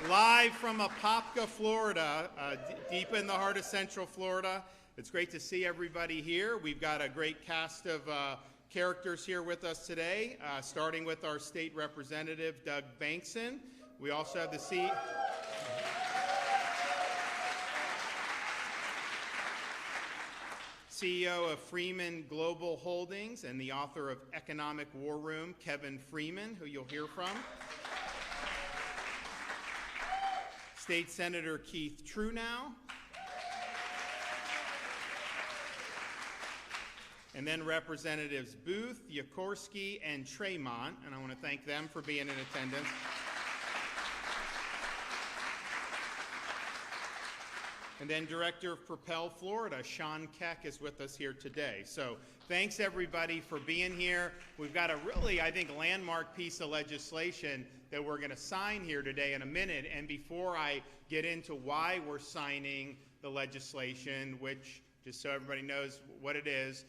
Live from Apopka, Florida, deep in the heart of Central Florida. It's great to see everybody here. We've got a great cast of characters here with us today, starting with our state representative, Doug Bankson. We also have the CEO of Freeman Global Holdings and the author of Economic War Room, Kevin Freeman, who you'll hear from. State Senator Keith Truenow. And then Representatives Booth, Yakorsky, and Tremont, and I want to thank them for being in attendance. And then Director of Propel Florida, Sean Keck, is with us here today. So thanks everybody for being here. We've got a really, I think, landmark piece of legislation that we're going to sign here today in a minute. And before I get into why we're signing the legislation, which, just so everybody knows what it is,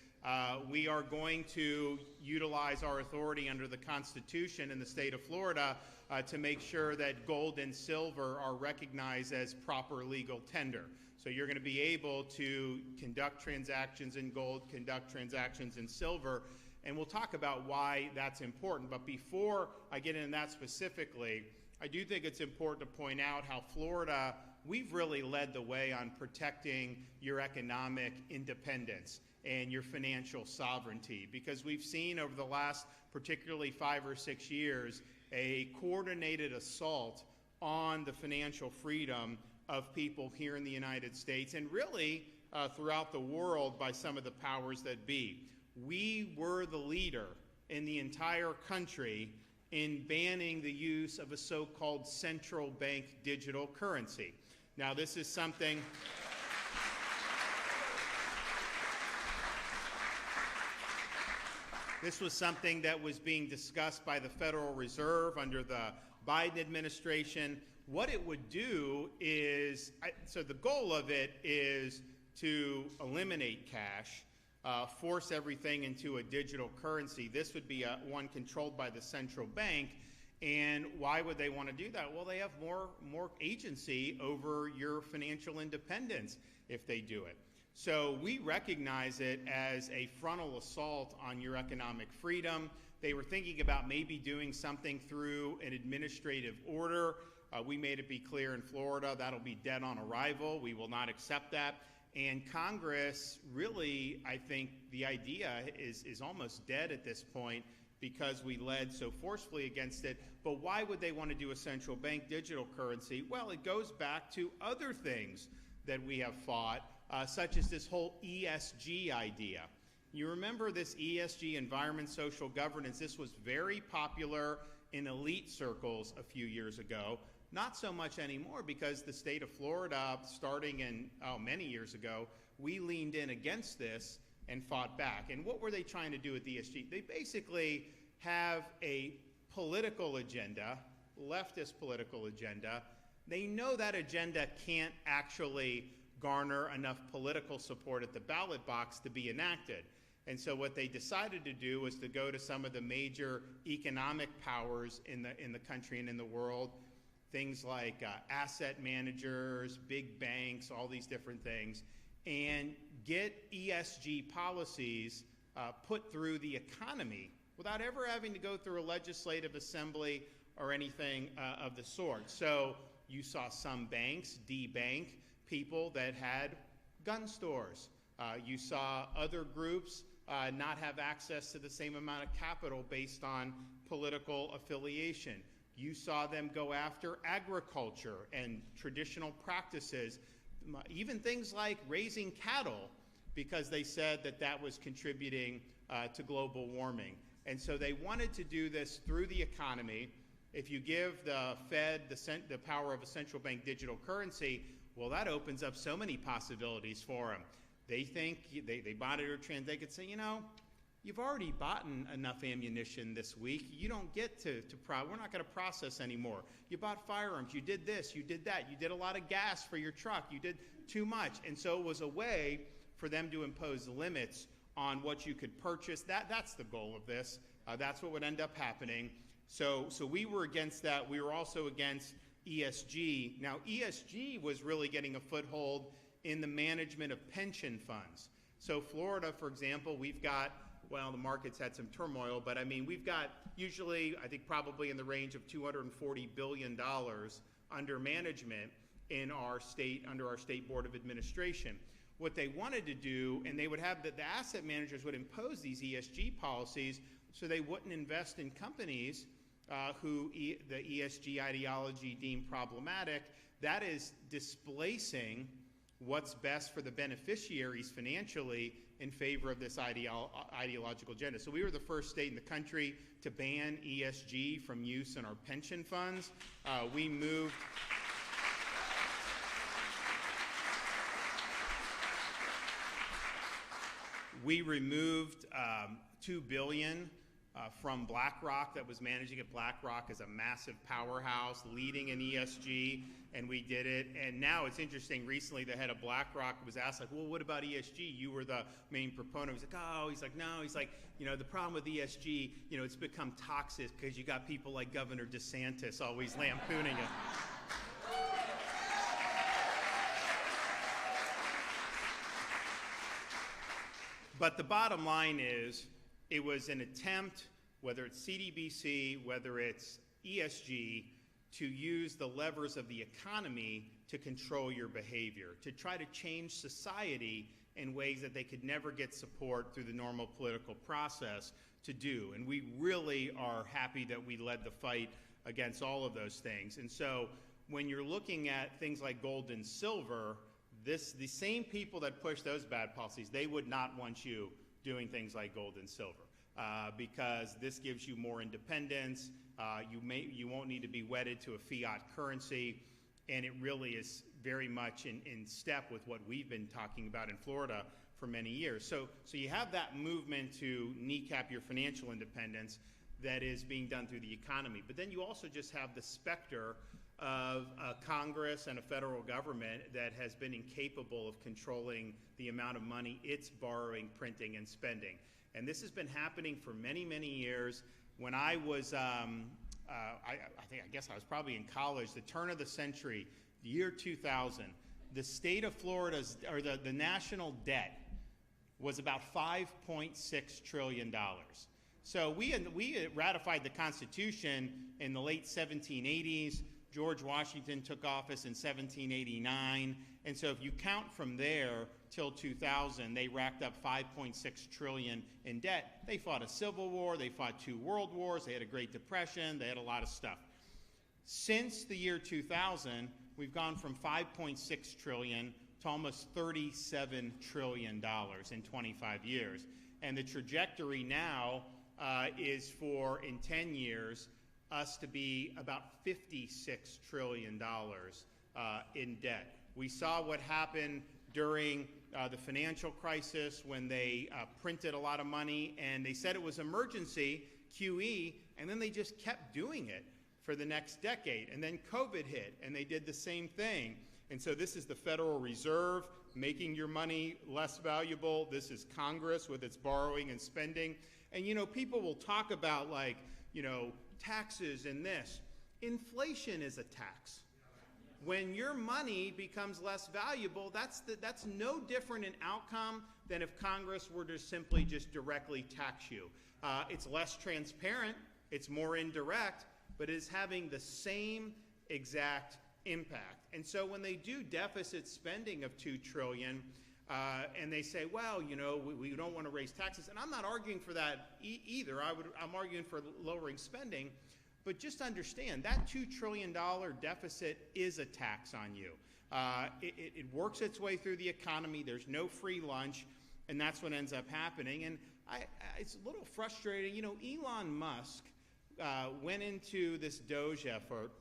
we are going to utilize our authority under the Constitution in the state of Florida to make sure that gold and silver are recognized as proper legal tender. So you're going to be able to conduct transactions in gold, conduct transactions in silver, and we'll talk about why that's important. But before I get into that specifically, I do think it's important to point out how Florida, we've really led the way on protecting your economic independence and your financial sovereignty, because we've seen over the last particularly 5 or 6 years a coordinated assault on the financial freedom of people here in the United States and really throughout the world by some of the powers that be. We were the leader in the entire country in banning the use of a so-called central bank digital currency. Now, this is something This was something that was being discussed by the Federal Reserve under the Biden administration. What it would do is, so the goal of it is to eliminate cash, force everything into a digital currency. This would be one controlled by the central bank. And why would they want to do that? Well, they have more agency over your financial independence if they do it. So we recognize it as a frontal assault on your economic freedom. They were thinking about maybe doing something through an administrative order. We made it be clear in Florida that'll be dead on arrival. We will not accept that. And Congress really, I think the idea is almost dead at this point because we led so forcefully against it. But why would they want to do a central bank digital currency? Well, it goes back to other things that we have fought, such as this whole ESG idea. You remember this ESG, environment, social governance? This was very popular in elite circles a few years ago. Not so much anymore because the state of Florida, starting in many years ago, we leaned in against this and fought back. And what were they trying to do with ESG? They basically have a political agenda, leftist political agenda. They know that agenda can't actually garner enough political support at the ballot box to be enacted. And so what they decided to do was to go to some of the major economic powers in the country and in the world, things like asset managers, big banks, all these different things, and get ESG policies put through the economy without ever having to go through a legislative assembly or anything of the sort. So you saw some banks debank people that had gun stores. You saw other groups not have access to the same amount of capital based on political affiliation. You saw them go after agriculture and traditional practices, even things like raising cattle, because they said that that was contributing to global warming. And so they wanted to do this through the economy. If you give the Fed the power of a central bank digital currency, well, that opens up so many possibilities for them. They think they monitor trends. They could say, you know, you've already bought enough ammunition this week. You don't get we're not going to process anymore. You bought firearms. You did this. You did that. You did a lot of gas for your truck. You did too much. And so it was a way for them to impose limits on what you could purchase. That's the goal of this. That's what would end up happening. So we were against that. We were also against ESG. Now, ESG was really getting a foothold in the management of pension funds. So Florida, for example, we've got, well, the market's had some turmoil, but I mean, we've got usually, I think probably in the range of $240 billion under management in our state, under our state board of administration. What they wanted to do, and they would have the asset managers would impose these ESG policies so they wouldn't invest in companies who the ESG ideology deemed problematic. That is displacing what's best for the beneficiaries financially in favor of this ideological agenda. So we were the first state in the country to ban ESG from use in our pension funds. We moved... We removed $2 billion from BlackRock that was managing it. BlackRock is a massive powerhouse leading in ESG, and we did it. And now it's interesting, recently the head of BlackRock was asked, like, well, what about ESG? You were the main proponent. He's like, oh, he's like, no. He's like, you know, the problem with ESG, you know, it's become toxic because you got people like Governor DeSantis always lampooning it. But the bottom line is, it was an attempt, whether it's CDBC, whether it's ESG, to use the levers of the economy to control your behavior, to try to change society in ways that they could never get support through the normal political process to do. And we really are happy that we led the fight against all of those things. And so when you're looking at things like gold and silver, the same people that push those bad policies, they would not want you doing things like gold and silver because this gives you more independence. You won't need to be wedded to a fiat currency, and it really is very much in step with what we've been talking about in Florida for many years. So you have that movement to kneecap your financial independence that is being done through the economy. But then you also just have the specter of a Congress and a federal government that has been incapable of controlling the amount of money it's borrowing, printing, and spending. And this has been happening for many, many years. When I was, I guess I was probably in college, the turn of the century, the year 2000, the state of Florida's, or the national debt was about $5.6 trillion. So we ratified the Constitution in the late 1780s. George Washington took office in 1789, and so if you count from there till 2000, they racked up $5.6 trillion in debt. They fought a civil war, they fought 2 world wars, they had a Great Depression, they had a lot of stuff. Since the year 2000, we've gone from $5.6 trillion to almost $37 trillion in 25 years. And the trajectory now is for, in 10 years, us to be about $56 trillion in debt. We saw what happened during the financial crisis when they printed a lot of money and they said it was emergency, QE, and then they just kept doing it for the next decade. And then COVID hit and they did the same thing. And so this is the Federal Reserve making your money less valuable. This is Congress with its borrowing and spending. And, you know, people will talk about, like, you know, taxes and this. Inflation is a tax. When your money becomes less valuable, that's no different an outcome than if Congress were to simply just directly tax you. It's less transparent, it's more indirect, but it's having the same exact impact. And so when they do deficit spending of $2 trillion, and they say, well, you know, we don't want to raise taxes, and I'm not arguing for that either. I'm arguing for lowering spending, but just understand that $2 trillion deficit is a tax on you. It works its way through the economy. There's no free lunch, and that's what ends up happening. And it's a little frustrating. You know, Elon Musk went into this Doge effort.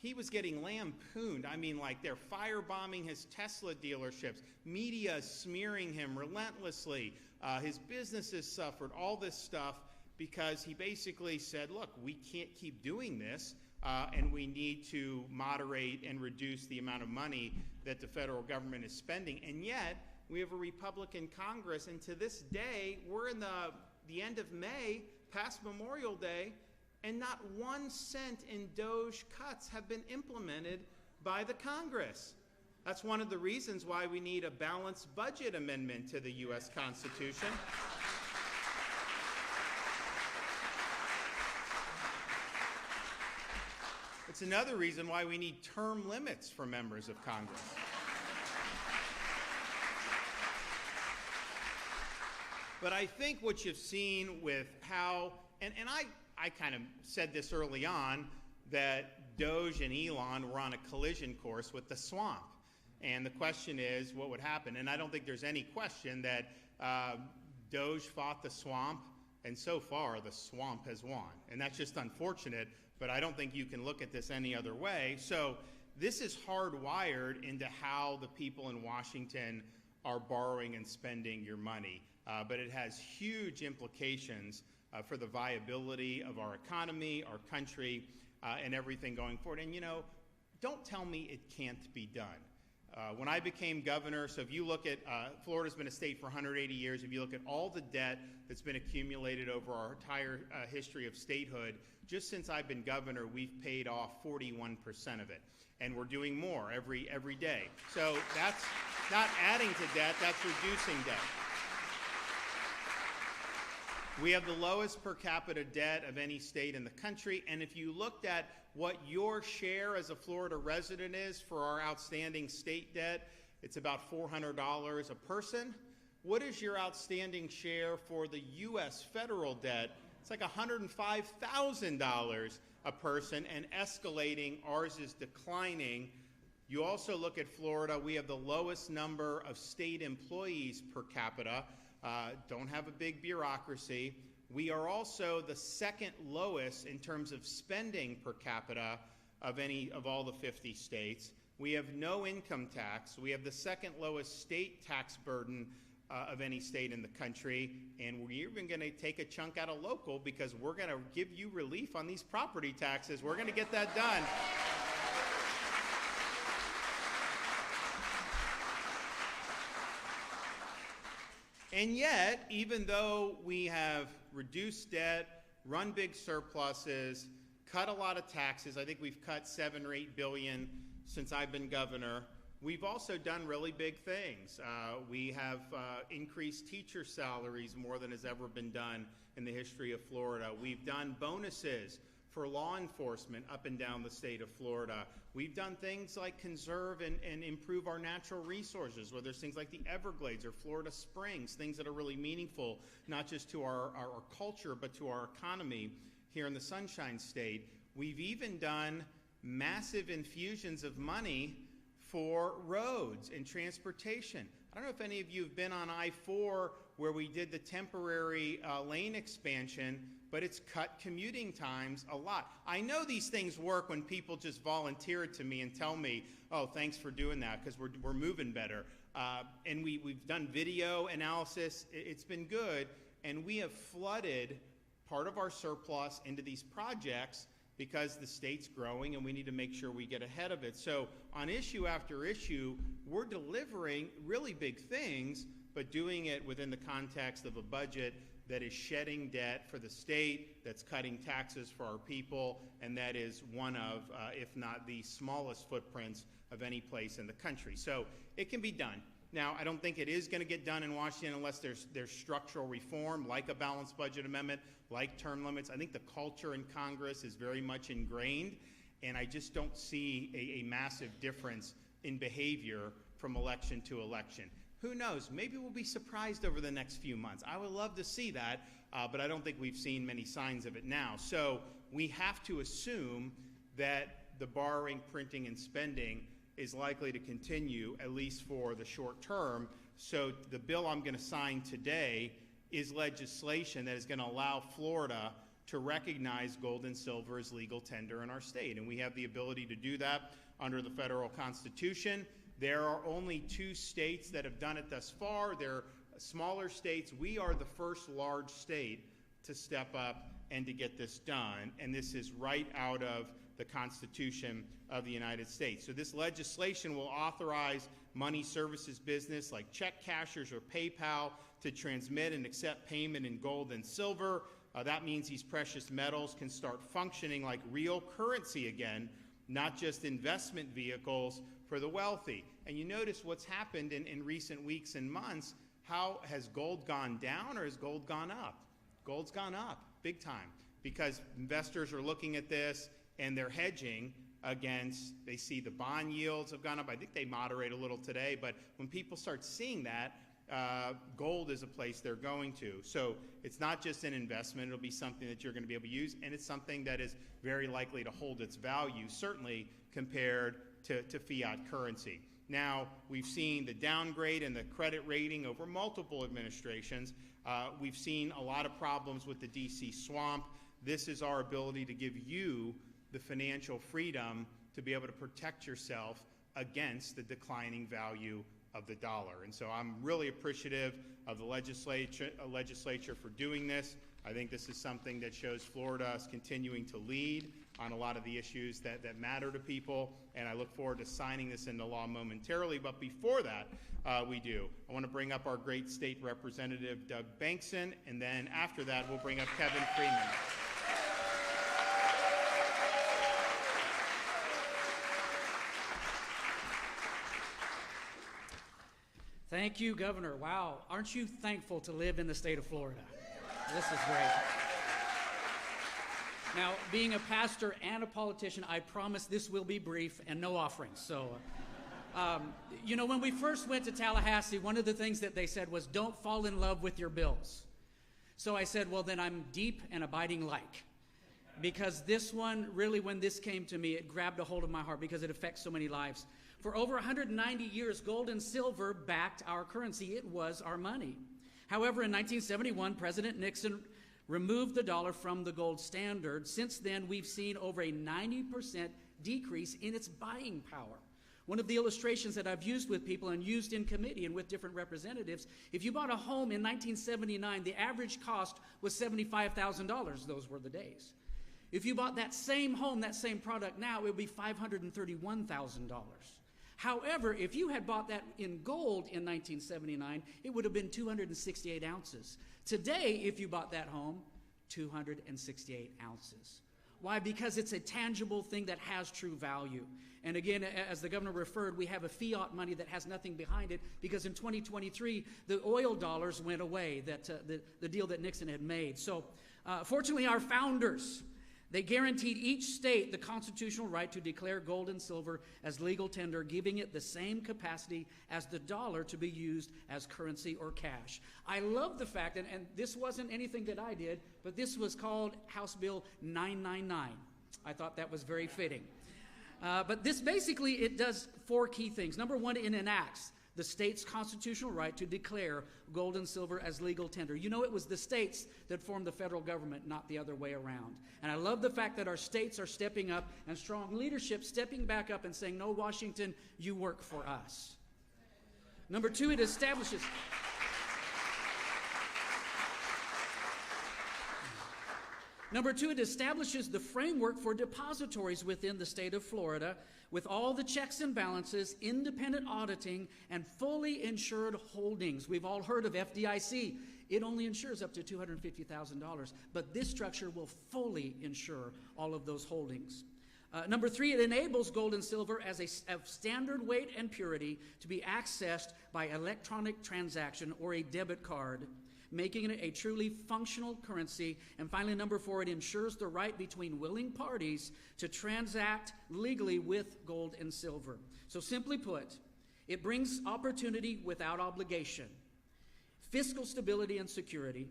He was getting lampooned. I mean, like, they're firebombing his Tesla dealerships. Media smearing him relentlessly. His businesses suffered, all this stuff, because he basically said, look, we can't keep doing this, and we need to moderate and reduce the amount of money that the federal government is spending. And yet, we have a Republican Congress, and to this day, we're in the end of May, past Memorial Day, and not 1 cent in Doge cuts have been implemented by the Congress. That's one of the reasons why we need a balanced budget amendment to the U.S. Constitution. It's another reason why we need term limits for members of Congress. But I think what you've seen with how, and I kind of said this early on, that Doge and Elon were on a collision course with the swamp. And the question is, what would happen? And I don't think there's any question that Doge fought the swamp, and so far the swamp has won. And that's just unfortunate, but I don't think you can look at this any other way. So this is hardwired into how the people in Washington are borrowing and spending your money. But it has huge implications for the viability of our economy, our country, and everything going forward. And, you know, don't tell me it can't be done. When I became governor, so if you look at, Florida's been a state for 180 years, if you look at all the debt that's been accumulated over our entire history of statehood, just since I've been governor, we've paid off 41% of it. And we're doing more every day. So that's not adding to debt, that's reducing debt. We have the lowest per capita debt of any state in the country, and if you looked at what your share as a Florida resident is for our outstanding state debt, it's about $400 a person. What is your outstanding share for the U.S. federal debt? It's like $105,000 a person and escalating. Ours is declining. You also look at Florida, we have the lowest number of state employees per capita. Don't have a big bureaucracy. We are also the second lowest in terms of spending per capita of any of all the 50 states. We have no income tax. We have the second lowest state tax burden of any state in the country. And we're even going to take a chunk out of local because we're going to give you relief on these property taxes. We're going to get that done. And yet, even though we have reduced debt, run big surpluses, cut a lot of taxes, I think we've cut $7 or $8 billion since I've been governor, we've also done really big things. We have increased teacher salaries more than has ever been done in the history of Florida. We've done bonuses for law enforcement up and down the state of Florida. We've done things like conserve and improve our natural resources, whether it's things like the Everglades or Florida Springs, things that are really meaningful, not just to our culture, but to our economy here in the Sunshine State. We've even done massive infusions of money for roads and transportation. I don't know if any of you have been on I-4 where we did the temporary lane expansion, but it's cut commuting times a lot. I know these things work when people just volunteer it to me and tell me, oh, thanks for doing that, because we're moving better. And we've done video analysis. It's been good, and we have flooded part of our surplus into these projects because the state's growing and we need to make sure we get ahead of it. So on issue after issue, we're delivering really big things, but doing it within the context of a budget that is shedding debt for the state, that's cutting taxes for our people, and that is one of, if not the smallest footprints of any place in the country. So it can be done. Now, I don't think it is going to get done in Washington unless there's structural reform, like a balanced budget amendment, like term limits. I think the culture in Congress is very much ingrained, and I just don't see a massive difference in behavior from election to election. Who knows? Maybe we'll be surprised over the next few months. I would love to see that, but I don't think we've seen many signs of it now. So we have to assume that the borrowing, printing, and spending is likely to continue, at least for the short term. So the bill I'm going to sign today is legislation that is going to allow Florida to recognize gold and silver as legal tender in our state. And we have the ability to do that under the federal Constitution. There are only 2 states that have done it thus far. They're smaller states. We are the first large state to step up and to get this done. And this is right out of the Constitution of the United States. So this legislation will authorize money services business like check cashers or PayPal to transmit and accept payment in gold and silver. That means these precious metals can start functioning like real currency again, not just investment vehicles for the wealthy. And you notice what's happened in recent weeks and months. How has gold gone down or has gold gone up? Gold's gone up big time because investors are looking at this and they're hedging against, they see the bond yields have gone up. I think they moderate a little today, but when people start seeing that, gold is a place they're going to. So it's not just an investment, it'll be something that you're going to be able to use, and it's something that is very likely to hold its value, certainly compared to fiat currency. Now, we've seen the downgrade in the credit rating over multiple administrations. We've seen a lot of problems with the DC swamp. This is our ability to give you the financial freedom to be able to protect yourself against the declining value of the dollar. And so I'm really appreciative of the legislature for doing this. I think this is something that shows Florida is continuing to lead on a lot of the issues that matter to people, and I look forward to signing this into law momentarily. But before that, I want to bring up our great state representative, Doug Bankson, and then after that, we'll bring up Kevin Freeman. Thank you, Governor. Wow, aren't you thankful to live in the state of Florida? This is great. Now, being a pastor and a politician, I promise this will be brief and no offerings. So, you know, when we first went to Tallahassee, one of the things that they said was, don't fall in love with your bills. So I said, well, then I'm deep and abiding like. Because this one, really, when this came to me, it grabbed a hold of my heart because it affects so many lives. For over 190 years, gold and silver backed our currency. It was our money. However, in 1971, President Nixon removed the dollar from the gold standard. Since then, we've seen over a 90% decrease in its buying power. One of the illustrations that I've used with people and used in committee and with different representatives, if you bought a home in 1979, the average cost was $75,000. Those were the days. If you bought that same home, that same product now, it would be $531,000. However, if you had bought that in gold in 1979, it would have been 268 ounces. Today, if you bought that home, 268 ounces. Why? Because it's a tangible thing that has true value. And again, as the governor referred, we have a fiat money that has nothing behind it because in 2023, the oil dollars went away, the deal that Nixon had made. So fortunately, our founders, they guaranteed each state the constitutional right to declare gold and silver as legal tender, giving it the same capacity as the dollar to be used as currency or cash. I love the fact, and this wasn't anything that I did, but this was called House Bill 999. I thought that was very fitting. But this basically, it does four key things. Number one, it enacts the state's constitutional right to declare gold and silver as legal tender. You know, it was the states that formed the federal government, not the other way around. And I love the fact that our states are stepping up and strong leadership stepping back up and saying, no, Washington, you work for us. Number two, it establishes... Number two, it establishes the framework for depositories within the state of Florida with all the checks and balances, independent auditing, and fully insured holdings. We've all heard of FDIC. It only insures up to $250,000, but this structure will fully insure all of those holdings. Number three, it enables gold and silver as a standard weight and purity to be accessed by electronic transaction or a debit card, making it a truly functional currency. And finally, number four, it ensures the right between willing parties to transact legally with gold and silver. So simply put, it brings opportunity without obligation, fiscal stability and security,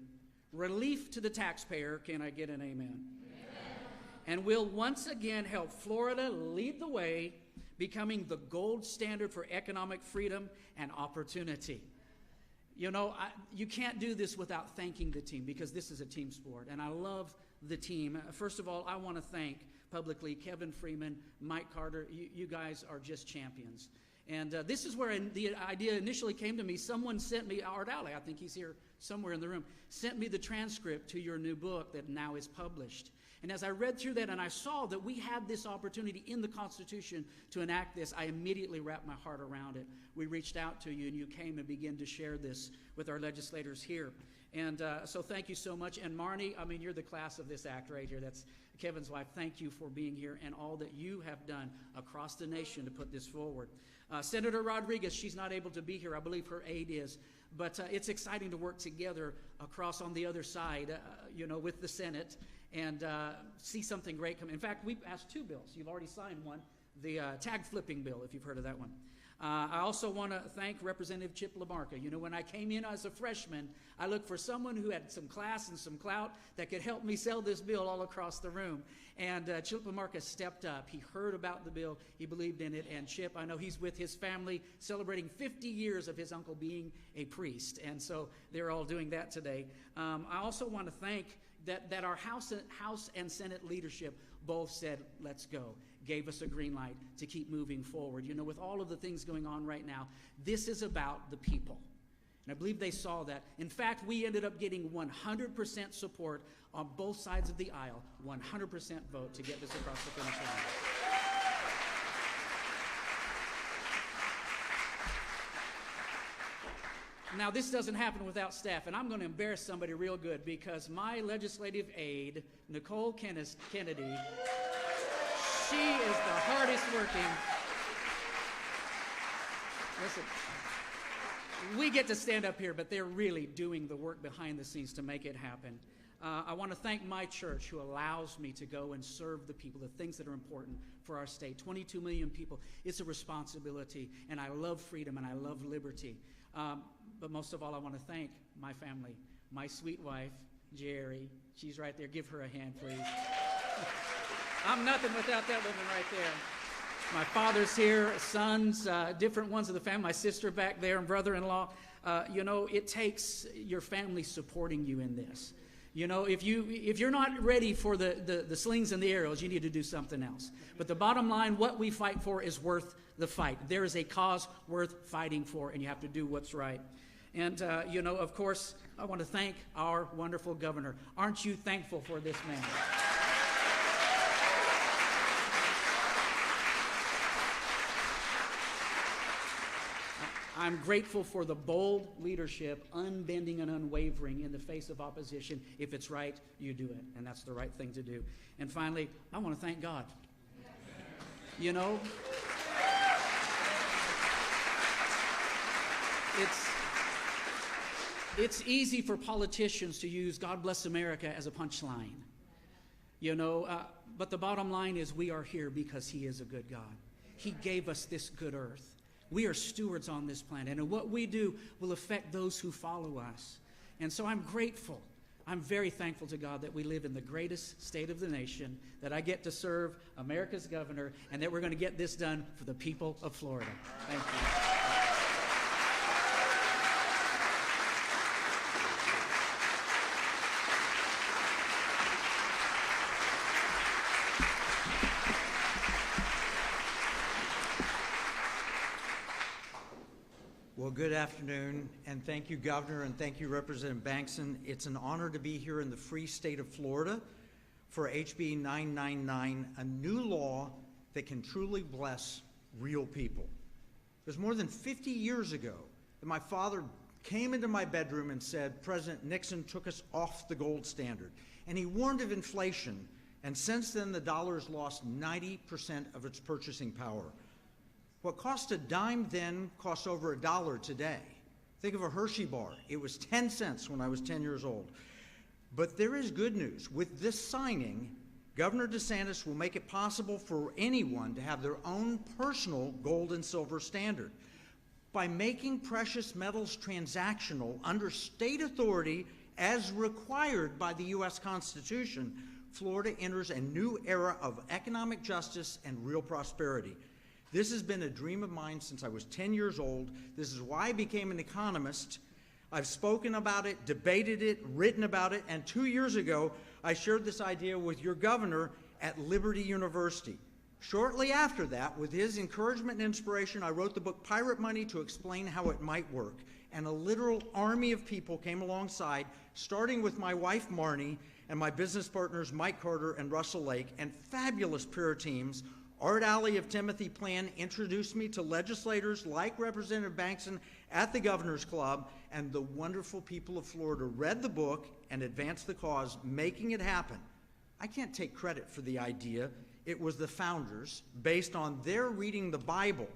relief to the taxpayer. Can I get an amen? And will once again help Florida lead the way, becoming the gold standard for economic freedom and opportunity. You know, you can't do this without thanking the team because this is a team sport, and I love the team. First of all, I want to thank publicly Kevin Freeman, Mike Carter. You guys are just champions. And this is where the idea initially came to me. Someone sent me, Art Alley, I think he's here somewhere in the room, sent me the transcript to your new book that now is published. And as I read through that and I saw that we had this opportunity in the Constitution to enact this, I immediately wrapped my heart around it. We reached out to you and you came and began to share this with our legislators here. And so thank you so much. And Marnie, I mean, you're the class of this act right here. That's Kevin's wife. Thank you for being here and all that you have done across the nation to put this forward. Senator Rodriguez, she's not able to be here. I believe her aide is. But it's exciting to work together across on the other side, with the Senate and see something great come. In fact, we passed 2 bills. You've already signed one, the tag flipping bill, if you've heard of that one. I also want to thank Representative Chip LaMarca. When I came in as a freshman, I looked for someone who had some class and some clout that could help me sell this bill all across the room. And Chip LaMarca stepped up. He heard about the bill. He believed in it. And Chip, I know he's with his family celebrating 50 years of his uncle being a priest. And so they're all doing that today. I also want to thank that our House and Senate leadership both said, let's go, gave us a green light to keep moving forward. With all of the things going on right now, this is about the people. And I believe they saw that. In fact, we ended up getting 100% support on both sides of the aisle, 100% vote to get this across the finish line. Now, this doesn't happen without staff, and I'm going to embarrass somebody real good because my legislative aide, Nicole Kennedy, she is the hardest working. Listen, we get to stand up here, but they're really doing the work behind the scenes to make it happen. I want to thank my church who allows me to go and serve the people, the things that are important for our state. 22 million people. It's a responsibility, and I love freedom and I love liberty. But most of all, I want to thank my family, my sweet wife, Jerry. She's right there. Give her a hand, please. I'm nothing without that woman right there. My father's here, sons, different ones of the family, my sister back there, and brother-in-law. It takes your family supporting you in this. If you're not ready for the slings and the arrows, you need to do something else. But the bottom line, what we fight for is worth the fight. There is a cause worth fighting for, and you have to do what's right. And, of course, I want to thank our wonderful governor. Aren't you thankful for this man? I'm grateful for the bold leadership, unbending and unwavering in the face of opposition. If it's right, you do it, and that's the right thing to do. And finally, I want to thank God. It's easy for politicians to use God bless America as a punchline. But the bottom line is we are here because he is a good God. He gave us this good earth. We are stewards on this planet, and what we do will affect those who follow us. And so I'm grateful. I'm very thankful to God that we live in the greatest state of the nation, that I get to serve America's governor, and that we're going to get this done for the people of Florida. Thank you. Well, good afternoon, and thank you, Governor, and thank you, Representative Bankson. It's an honor to be here in the free state of Florida for HB 999, a new law that can truly bless real people. It was more than 50 years ago that my father came into my bedroom and said, President Nixon took us off the gold standard, and he warned of inflation, and since then the dollar's lost 90% of its purchasing power. What cost a dime then costs over $1 today. Think of a Hershey bar. It was 10 cents when I was 10 years old. But there is good news. With this signing, Governor DeSantis will make it possible for anyone to have their own personal gold and silver standard. By making precious metals transactional under state authority as required by the U.S. Constitution, Florida enters a new era of economic justice and real prosperity. This has been a dream of mine since I was 10 years old. This is why I became an economist. I've spoken about it, debated it, written about it, and 2 years ago, I shared this idea with your governor at Liberty University. Shortly after that, with his encouragement and inspiration, I wrote the book Pirate Money to explain how it might work. And a literal army of people came alongside, starting with my wife, Marnie, and my business partners, Mike Carter and Russell Lake, and fabulous prayer teams, Art Alley of Timothy Plan introduced me to legislators like Representative Bankson at the Governor's Club, and the wonderful people of Florida read the book and advanced the cause, making it happen. I can't take credit for the idea. It was the founders, based on their reading the Bible.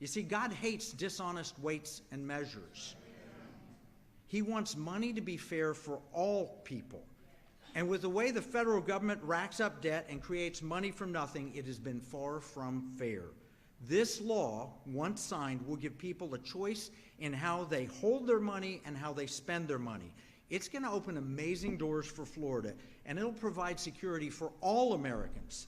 You see, God hates dishonest weights and measures. He wants money to be fair for all people. And with the way the federal government racks up debt and creates money from nothing, it has been far from fair. This law, once signed, will give people a choice in how they hold their money and how they spend their money. It's going to open amazing doors for Florida, and it'll provide security for all Americans.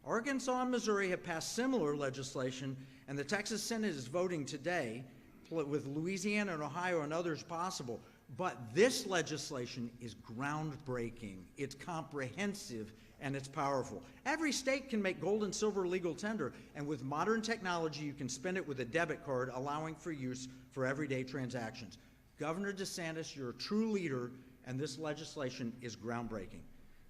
Arkansas and Missouri have passed similar legislation, and the Texas Senate is voting today, with Louisiana and Ohio and others possible. But this legislation is groundbreaking. It's comprehensive, and it's powerful. Every state can make gold and silver legal tender, and with modern technology, you can spend it with a debit card, allowing for use for everyday transactions. Governor DeSantis, you're a true leader, and this legislation is groundbreaking.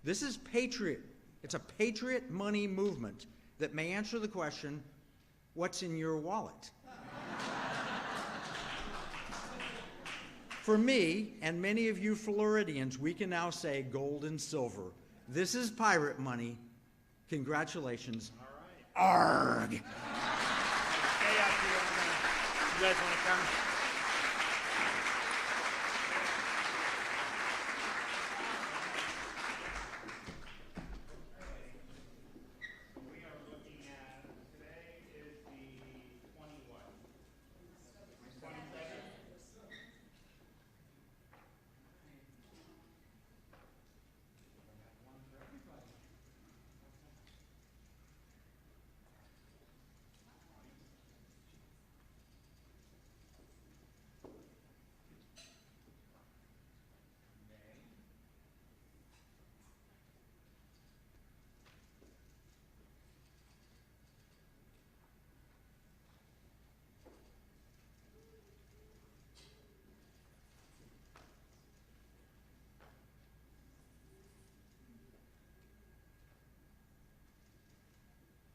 This is patriot. It's a patriot money movement that may answer the question, what's in your wallet? For me, and many of you Floridians, we can now say gold and silver. This is pirate money. Congratulations. All right. Arg! Stay up here. You guys want to come? We are looking at, today is the 21. 27?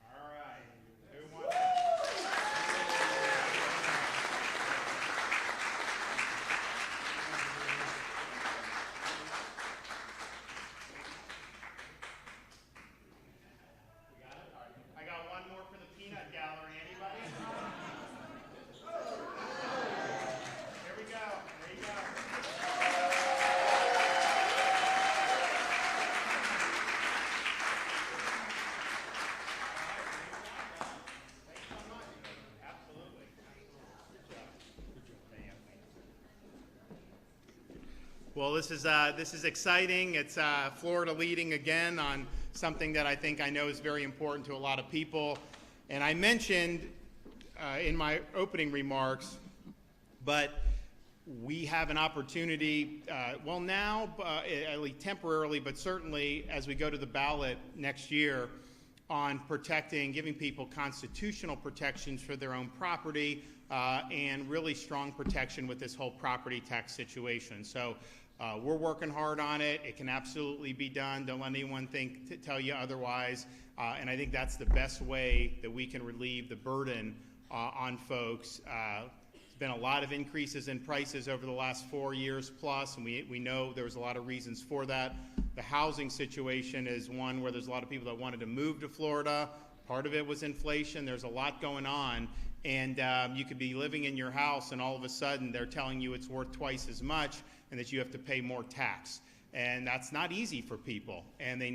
All right. Who wants? You got it? All right. I got one more for the peanut gallery. Anybody? Here we go. There you go. Absolutely. Well, this is exciting. It's Florida leading again on something that I know is very important to a lot of people. And I mentioned in my opening remarks, but we have an opportunity, well now, at least temporarily, but certainly as we go to the ballot next year, on protecting, giving people constitutional protections for their own property, and really strong protection with this whole property tax situation. So we're working hard on it. It can absolutely be done. Don't let anyone tell you otherwise. And I think that's the best way that we can relieve the burden on folks. There's been a lot of increases in prices over the last 4 years plus, and we know there was a lot of reasons for that. The housing situation is one where there's a lot of people that wanted to move to Florida. Part of it was inflation. There's a lot going on. And you could be living in your house, and all of a sudden they're telling you it's worth twice as much and that you have to pay more tax. And that's not easy for people. And they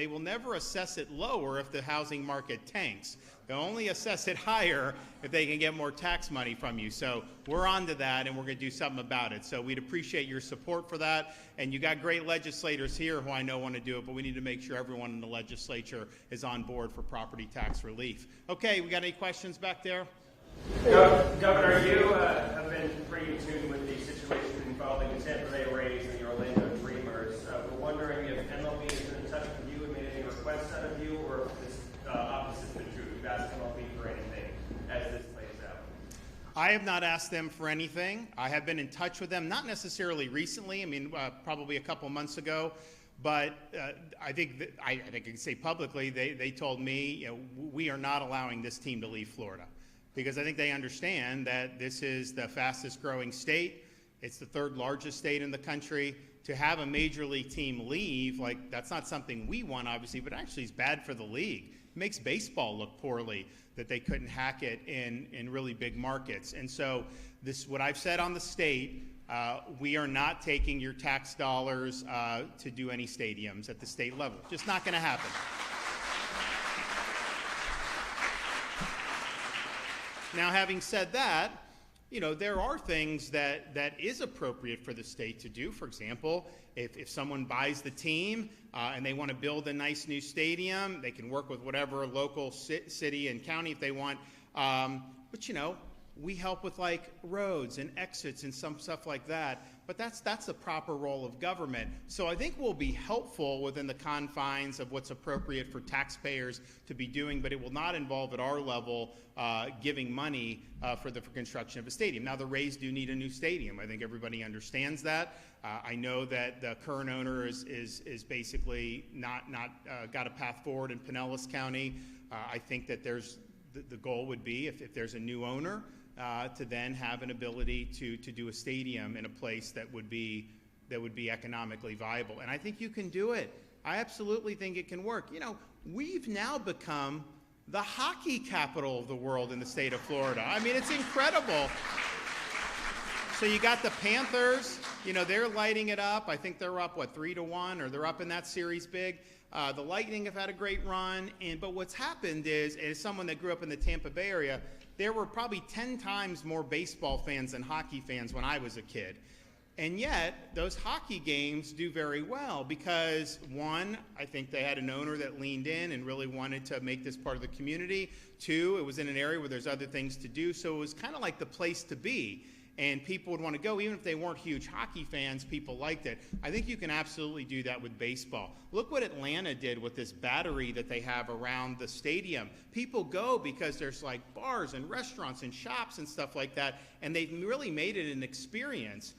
will never assess it lower if the housing market tanks. They'll only assess it higher if they can get more tax money from you. So we're on to that, and we're going to do something about it. So we'd appreciate your support for that. And you got great legislators here who I know want to do it, but we need to make sure everyone in the legislature is on board for property tax relief. Okay, we got any questions back there? Governor, you have been pretty in tune with the situation involving the Tampa Bay Rays and the Orlando Dreamers. We're wondering if MLB has been in touch with you and made any requests out of you, or if this opposite has been true. You've asked MLB for anything as this plays out. I have not asked them for anything. I have been in touch with them, not necessarily recently, probably a couple months ago, But I think I can say publicly, they told me, we are not allowing this team to leave Florida, because I think they understand that this is the fastest growing state. It's the third largest state in the country. To have a major league team leave, like, that's not something we want, obviously, but actually is bad for the league. It makes baseball look poorly that they couldn't hack it in really big markets. And so this, what I've said on the state, we are not taking your tax dollars to do any stadiums at the state level. Just not going to happen. Now, having said that, there are things that is appropriate for the state to do. For example, if someone buys the team and they want to build a nice new stadium, they can work with whatever local city and county if they want. But we help with like roads and exits and some stuff like that. But that's the proper role of government. So I think we'll be helpful within the confines of what's appropriate for taxpayers to be doing, but it will not involve at our level giving money for the construction of a stadium. Now, the Rays do need a new stadium. I think everybody understands that. I know that the current owner is basically not got a path forward in Pinellas County. I think that the goal would be, if there's a new owner, to then have an ability to do a stadium in a place that would be economically viable. And I think you can do it. I absolutely think it can work. We've now become the hockey capital of the world in the state of Florida. I mean, it's incredible. So you got the Panthers, they're lighting it up. I think they're up, 3-1, or they're up in that series big. The Lightning have had a great run. But what's happened is, as someone that grew up in the Tampa Bay area, there were probably 10 times more baseball fans than hockey fans when I was a kid. And yet, those hockey games do very well because, one, I think they had an owner that leaned in and really wanted to make this part of the community. Two, it was in an area where there's other things to do, so it was kind of like the place to be. And people would want to go, even if they weren't huge hockey fans, people liked it. I think you can absolutely do that with baseball. Look what Atlanta did with this battery that they have around the stadium. People go because there's like bars and restaurants and shops and stuff like that, and they've really made it an experience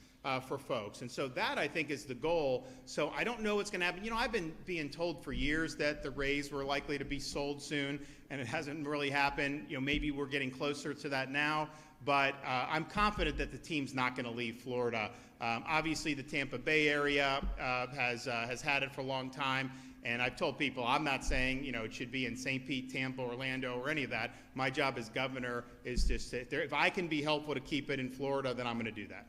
for folks. And so that, I think, is the goal. So I don't know what's going to happen. I've been being told for years that the Rays were likely to be sold soon, and it hasn't really happened. Maybe we're getting closer to that now. But I'm confident that the team's not going to leave Florida. Obviously, the Tampa Bay area has had it for a long time. And I've told people, I'm not saying, it should be in St. Pete, Tampa, Orlando, or any of that. My job as governor is to sit there. If I can be helpful to keep it in Florida, then I'm going to do that.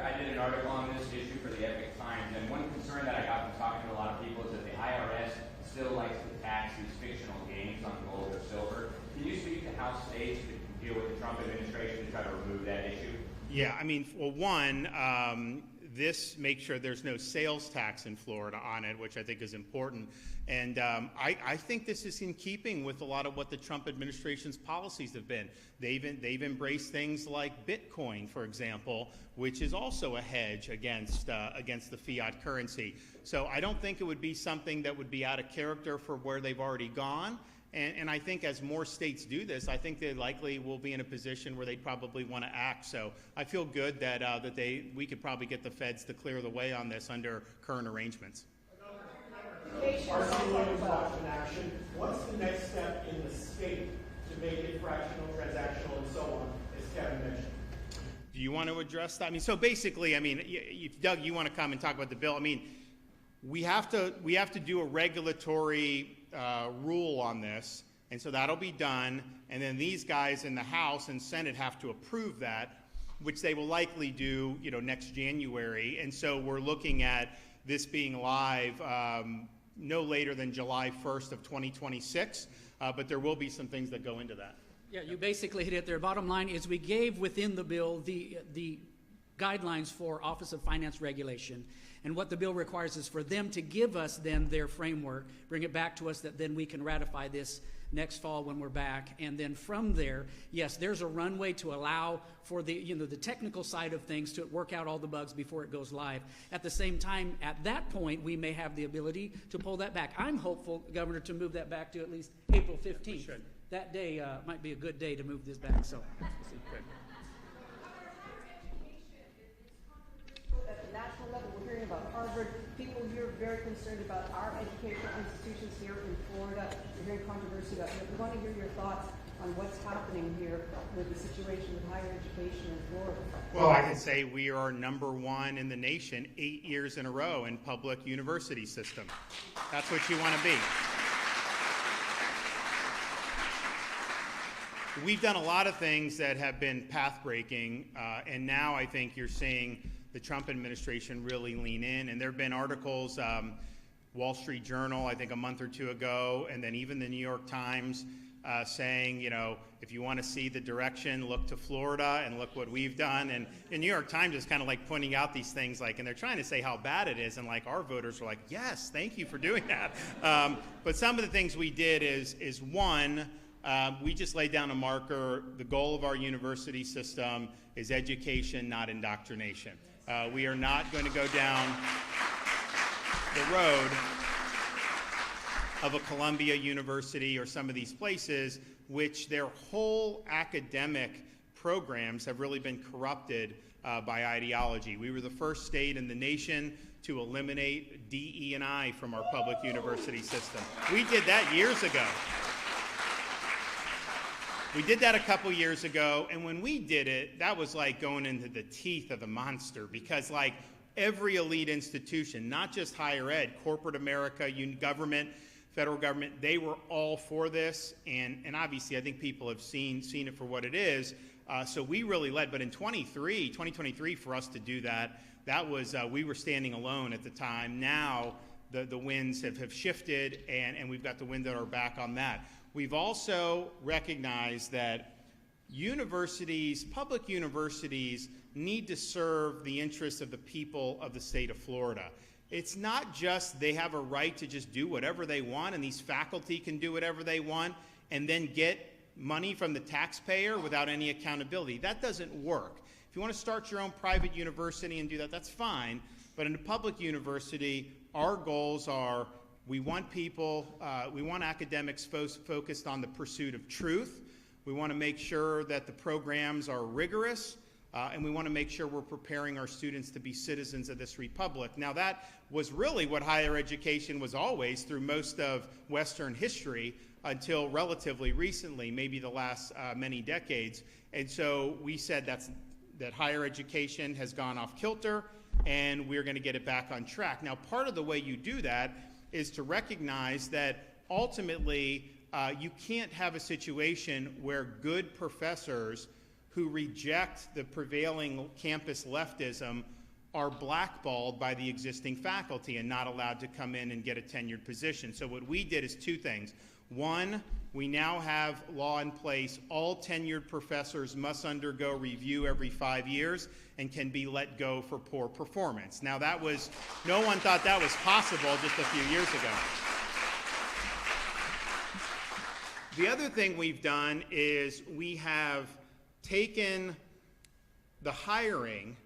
I did an article on this issue for the Epic Times, and one concern that I got from talking to a lot of people is that the IRS still likes to tax these fictional gains on gold or silver. Can you speak to how states could deal with the Trump administration to try to remove that issue? Yeah, well, one, this makes sure there's no sales tax in Florida on it, which I think is important. And I think this is in keeping with a lot of what the Trump administration's policies have been. They've embraced things like Bitcoin, for example, which is also a hedge against the fiat currency. So I don't think it would be something that would be out of character for where they've already gone. And I think as more states do this, I think they likely will be in a position where they probably want to act. So I feel good that we could probably get the feds to clear the way on this under current arrangements. RC Williams watched in action. What's the next step in the state to make it fractional, transactional, and so on, as Kevin mentioned? Do you want to address that? So basically, if Doug, you want to come and talk about the bill. We have to do a regulatory rule on this, and so that'll be done. And then these guys in the House and Senate have to approve that, which they will likely do, next January. And so we're looking at this being live no later than July 1st of 2026. But there will be some things that go into that. Yeah, you basically hit it there. Bottom line is we gave within the bill the guidelines for Office of Finance Regulation. And what the bill requires is for them to give us then their framework, bring it back to us, that then we can ratify this next fall when we're back. And then from there, yes, there's a runway to allow for the technical side of things to work out all the bugs before it goes live. At the same time, at that point, we may have the ability to pull that back. I'm hopeful, Governor, to move that back to at least April 15th. Should. That day might be a good day to move this back. So. At the national level, we're hearing concerned about Harvard. People here are very concerned about our educational institutions here in Florida. We're hearing controversy about it. We want to hear your thoughts on what's happening here with the situation with higher education in Florida. Well, I can say we are #1 in the nation 8 years in a row in public university system. That's what you want to be. We've done a lot of things that have been path-breaking, and now I think you're seeing the Trump administration really lean in. And there have been articles, Wall Street Journal, I think a month or two ago, and then even the New York Times saying, you know, if you want to see the direction, look to Florida and look what we've done. And the New York Times is kind of like pointing out these things, like, and they're trying to say how bad it is, and like our voters are like, yes, thank you for doing that. But some of the things we did is one, we just laid down a marker. The goal of our university system is education, not indoctrination. We are not going to go down the road of a Columbia University or some of these places which their whole academic programs have really been corrupted by ideology. We were the first state in the nation to eliminate DE&I from our public university system. We did that years ago. We did that a couple years ago, and when we did it, that was like going into the teeth of the monster, because like every elite institution, not just higher ed, corporate America, government, federal government, they were all for this, and obviously I think people have seen it for what it is. So we really led, but in 2023, for us to do that, that was, we were standing alone at the time. Now the winds have shifted, and we've got the wind at our back on that. We've also recognized that universities, public universities, need to serve the interests of the people of the state of Florida. It's not just they have a right to just do whatever they want, and these faculty can do whatever they want and then get money from the taxpayer without any accountability. That doesn't work. If you want to start your own private university and do that, that's fine. But in a public university, our goals are, we want people, we want academics focused on the pursuit of truth. We want to make sure that the programs are rigorous, and we want to make sure we're preparing our students to be citizens of this republic. Now, that was really what higher education was always through most of Western history until relatively recently, maybe the last many decades. And so we said that higher education has gone off kilter, and we're going to get it back on track. Now, part of the way you do that is to recognize that ultimately you can't have a situation where good professors who reject the prevailing campus leftism are blackballed by the existing faculty and not allowed to come in and get a tenured position. So what we did is two things. One, we now have law in place. All tenured professors must undergo review every 5 years and can be let go for poor performance. Now that was, no one thought that was possible just a few years ago. The other thing we've done is we have taken the hiring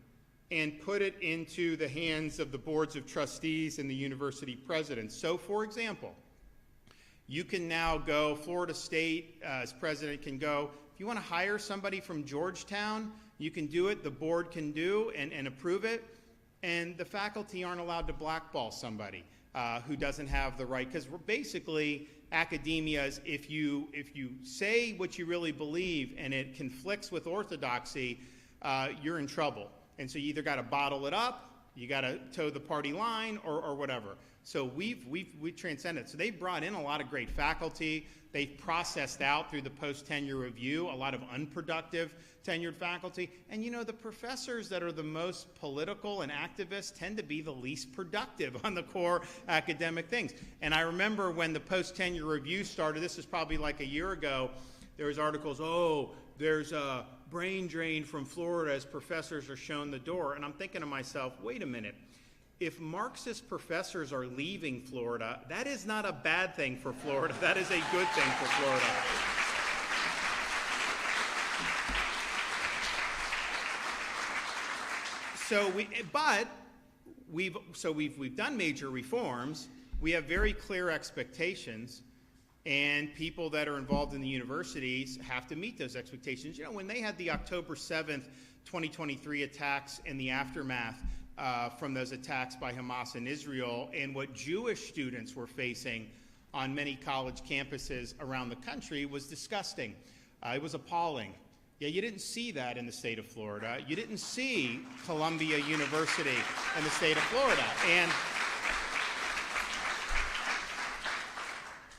and put it into the hands of the boards of trustees and the university presidents. So for example, you can now go, Florida State as president can go, if you want to hire somebody from Georgetown, you can do it, the board can do and approve it, and the faculty aren't allowed to blackball somebody who doesn't have the right, because we're basically, academia is, if you say what you really believe and it conflicts with orthodoxy, you're in trouble. And so you either got to bottle it up, you got to toe the party line, or whatever. So we've transcended. So they brought in a lot of great faculty. They've processed out through the post-tenure review a lot of unproductive tenured faculty. And you know, the professors that are the most political and activist tend to be the least productive on the core academic things. And I remember when the post-tenure review started, this is probably like a year ago, there was articles, oh, there's a brain drain from Florida as professors are shown the door. And I'm thinking to myself, wait a minute. If Marxist professors are leaving Florida, that is not a bad thing for Florida. That is a good thing for Florida. So we've done major reforms. We have very clear expectations, and people that are involved in the universities have to meet those expectations. You know, when they had the October 7th, 2023 attacks and the aftermath, from those attacks by Hamas in Israel and what Jewish students were facing on many college campuses around the country was disgusting. It was appalling. Yeah, you didn't see that in the state of Florida. You didn't see Columbia University in the state of Florida.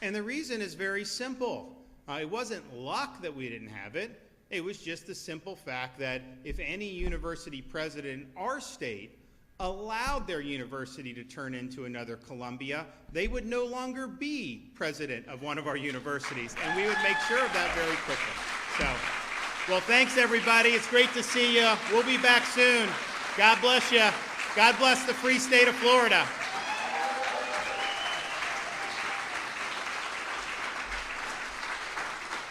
And the reason is very simple. It wasn't luck that we didn't have it. It was just the simple fact that if any university president in our state allowed their university to turn into another Columbia, they would no longer be president of one of our universities. And we would make sure of that very quickly. So, well, thanks, everybody. It's great to see you. We'll be back soon. God bless you. God bless the free state of Florida.